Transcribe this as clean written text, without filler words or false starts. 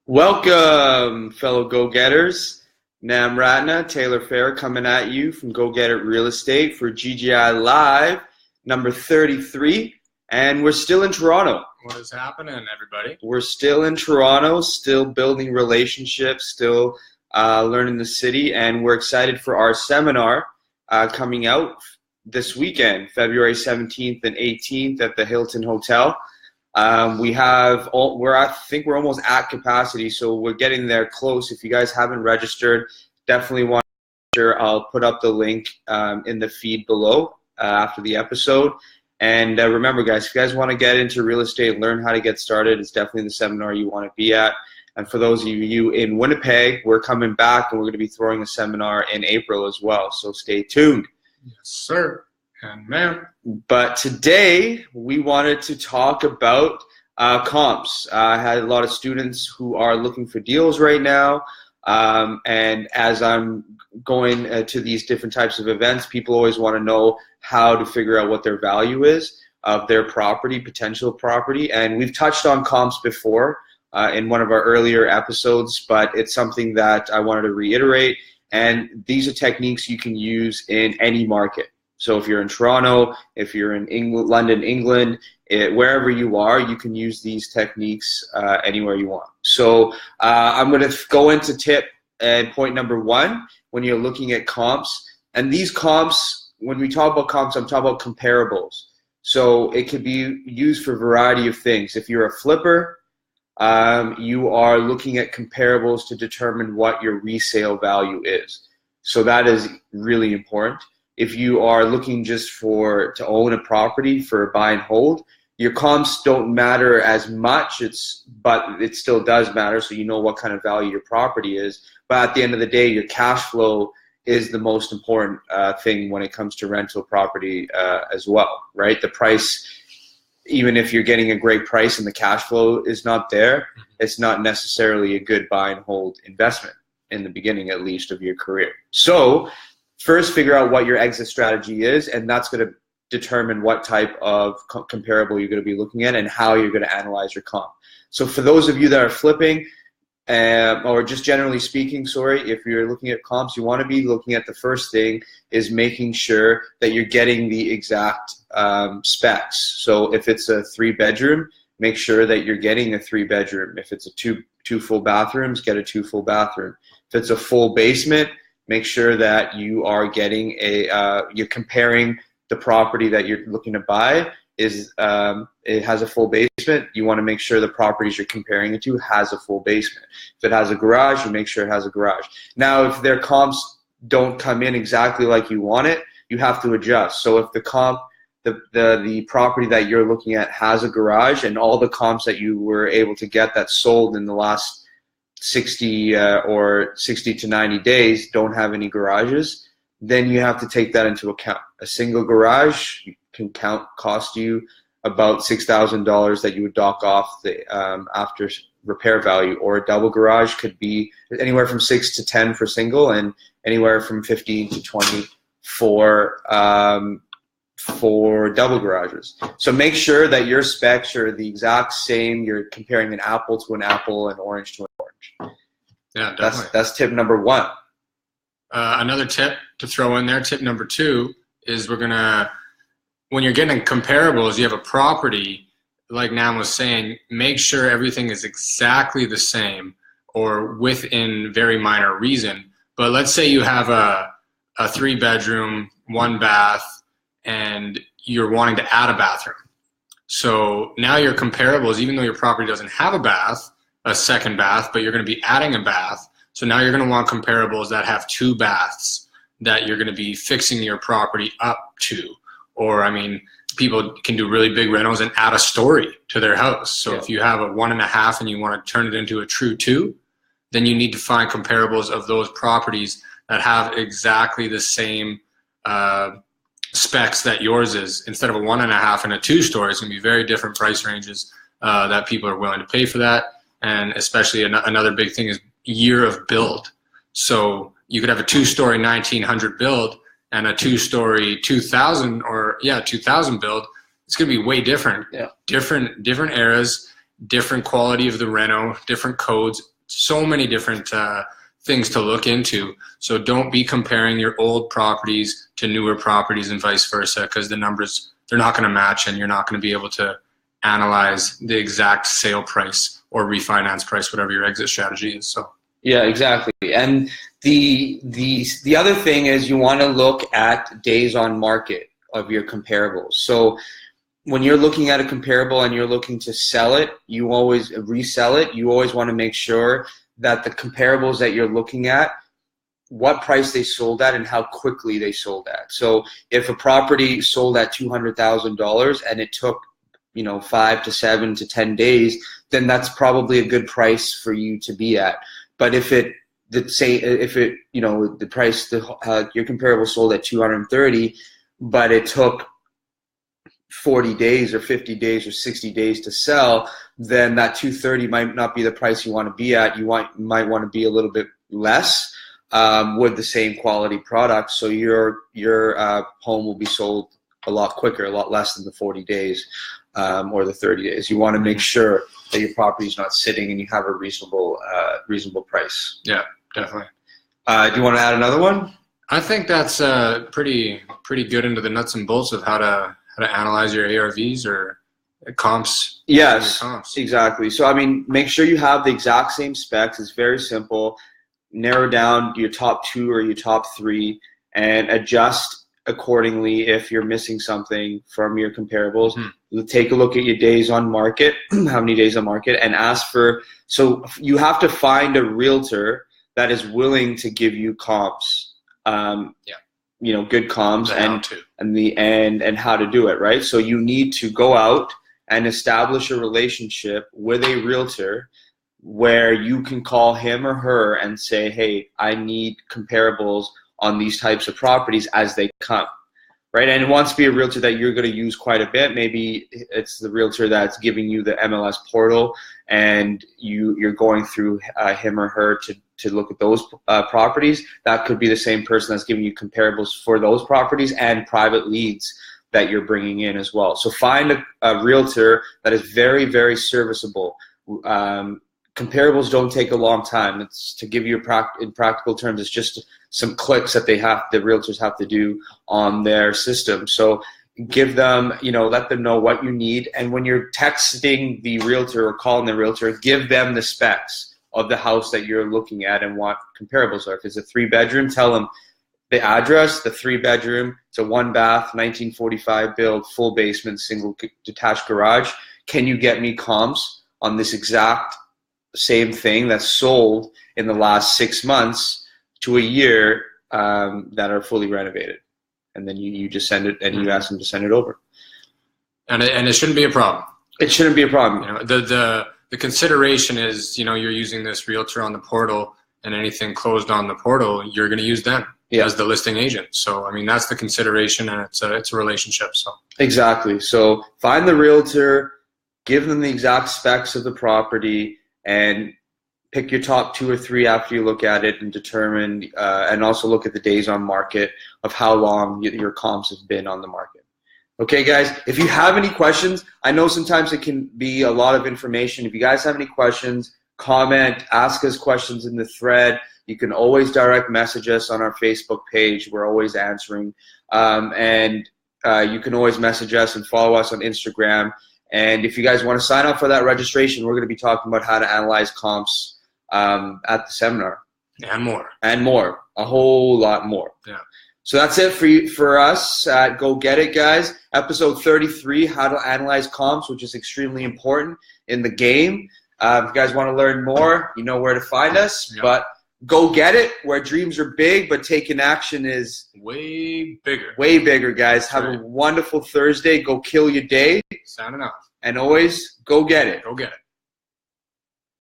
Welcome, fellow go-getters. Nam Ratna, Taylor Fair coming at you from Go Get It Real Estate for GGI Live, number 33. And we're still in Toronto. What is happening, everybody? We're still in Toronto, still building relationships, still learning the city. And we're excited for our seminar coming out this weekend, February 17th and 18th at the Hilton Hotel. I think we're almost at capacity, so we're getting there close. If you guys haven't registered, definitely want to register. I'll put up the link in the feed below after the episode. And remember, guys, if you guys want to get into real estate, learn how to get started, it's definitely the seminar you want to be at. And for those of you in Winnipeg, we're coming back, and we're going to be throwing a seminar in April as well, so stay tuned. Yes, sir. And ma'am. But today we wanted to talk about comps. I had a lot of students who are looking for deals right now, and as I'm going to these different types of events, people always want to know how to figure out what their value is of their property, potential property. And we've touched on comps before in one of our earlier episodes, but it's something that I wanted to reiterate. And these are techniques you can use in any market. So if you're in Toronto, if you're in England, London, England, wherever you are, you can use these techniques anywhere you want. So I'm going to go into tip and point number one when you're looking at comps. And these comps, when we talk about comps, I'm talking about comparables. So it could be used for a variety of things. If you're a flipper, you are looking at comparables to determine what your resale value is. So that is really important. If you are looking just to own a property for a buy and hold, your comps don't matter as much, but it still does matter, so you know what kind of value your property is. But at the end of the day, your cash flow is the most important thing when it comes to rental property as well, right? The price, even if you're getting a great price and the cash flow is not there, it's not necessarily a good buy and hold investment in the beginning, at least, of your career. So first, figure out what your exit strategy is, and that's going to determine what type of comparable you're going to be looking at and how you're going to analyze your comp. So for those of you that are flipping, or just generally speaking, if you're looking at comps, you want to be looking at the first thing is making sure that you're getting the exact specs. So if it's a 3-bedroom, make sure that you're getting a 3-bedroom. If it's a two full bathrooms, get a 2 full bathroom. If it's a full basement, make sure that you are getting you're comparing the property that you're looking to buy it has a full basement. You want to make sure the properties you're comparing it to has a full basement. If it has a garage, you make sure it has a garage. Now, if their comps don't come in exactly like you want it, you have to adjust. So if the property that you're looking at has a garage and all the comps that you were able to get that sold in the last 60 or 60 to 90 days don't have any garages, then you have to take that into account. A single garage can cost you about $6,000 that you would dock off the after repair value, or a double garage could be anywhere from 6 to 10 for single and anywhere from 15 to 20 for double garages. So make sure that your specs are the exact same. You're comparing an apple to an apple, an orange to an orange. Yeah, definitely. That's tip number one. Another tip to throw in there, tip number two, is when you're getting comparables, you have a property, like Nam was saying, make sure everything is exactly the same or within very minor reason. But let's say you have a 3-bedroom, 1 bath, and you're wanting to add a bathroom. So now your comparables, even though your property doesn't have a second bath, but you're going to be adding a bath. So now you're going to want comparables that have 2 baths that you're going to be fixing your property up to. Or, people can do really big rentals and add a story to their house. So if you have a 1.5 and you want to turn it into a true 2, then you need to find comparables of those properties that have exactly the same specs that yours is. Instead of a 1.5 and a 2-story, it's going to be very different price ranges that people are willing to pay for that. And especially another big thing is year of build. So you could have a 2-story 1900 build and a 2-story 2000 build. It's going to be way different. Yeah. Different eras, different quality of the reno, different codes. so many different things to look into. So don't be comparing your old properties to newer properties and vice versa, because the numbers, they're not going to match, and you're not going to be able to analyze the exact sale price or refinance price, whatever your exit strategy is. So yeah, exactly. And the other thing is you want to look at days on market of your comparables. So when you're looking at a comparable and you're looking to sell it, you always resell it. You always want to make sure that the comparables that you're looking at, what price they sold at and how quickly they sold at. So if a property sold at $200,000 and it took 5 to 7 to 10 days, then that's probably a good price for you to be at. But if your comparable sold at 230, but it took 40 days or 50 days or 60 days to sell, then that 230 might not be the price you want to be at. You might want to be a little bit less with the same quality product, so your home will be sold a lot quicker, a lot less than the 40 days or the 30 days. You want to make sure that your property is not sitting and you have a reasonable price. Yeah, definitely. Do you want to add another one? I think that's pretty good into the nuts and bolts of how to analyze your ARVs or comps. Yes, comps. Exactly. So make sure you have the exact same specs. It's very simple. Narrow down your top 2 or your top 3 and adjust accordingly if you're missing something from your comparables. Take a look at your days on market, how many days on market, and ask for, so you have to find a realtor that is willing to give you comps. Good comps and how to do it, right? So you need to go out and establish a relationship with a realtor where you can call him or her and say, hey, I need comparables on these types of properties as they come, right? And it wants to be a realtor that you're going to use quite a bit. Maybe it's the realtor that's giving you the MLS portal and you're going through him or her to look at those properties. That could be the same person that's giving you comparables for those properties and private leads that you're bringing in as well. So find a realtor that is very, very serviceable. Comparables don't take a long time. It's, to give you in practical terms, it's just some clicks that the realtors have to do on their system. So give them, let them know what you need. And when you're texting the realtor or calling the realtor, give them the specs of the house that you're looking at and what comparables are. If it's a 3-bedroom, tell them the address, the 3-bedroom, it's a 1-bath, 1945 build, full basement, single detached garage. Can you get me comps on this exact same thing that's sold in the last 6 months to a year that are fully renovated? And then you just send it and you ask them to send it over. And it shouldn't be a problem. It shouldn't be a problem. The consideration is, you're using this realtor on the portal, and anything closed on the portal, you're going to use them as the listing agent. So, that's the consideration, and it's a relationship. So exactly. So find the realtor, give them the exact specs of the property, and pick your top 2 or 3 after you look at it and determine, and also look at the days on market of how long your comps have been on the market. Okay, guys, if you have any questions, I know sometimes it can be a lot of information. If you guys have any questions, comment, ask us questions in the thread. You can always direct message us on our Facebook page. We're always answering. And you can always message us and follow us on Instagram. And if you guys want to sign up for that registration, we're going to be talking about how to analyze comps at the seminar. And more. And more. A whole lot more. Yeah. So that's it for us. Go get it, guys. Episode 33, how to analyze comps, which is extremely important in the game. If you guys want to learn more, you know where to find us. Yeah. But go get it. Where dreams are big, but taking action is way bigger. Way bigger, guys. Have a wonderful Thursday. Go kill your day. Sounding off. And always go get it. Go get it.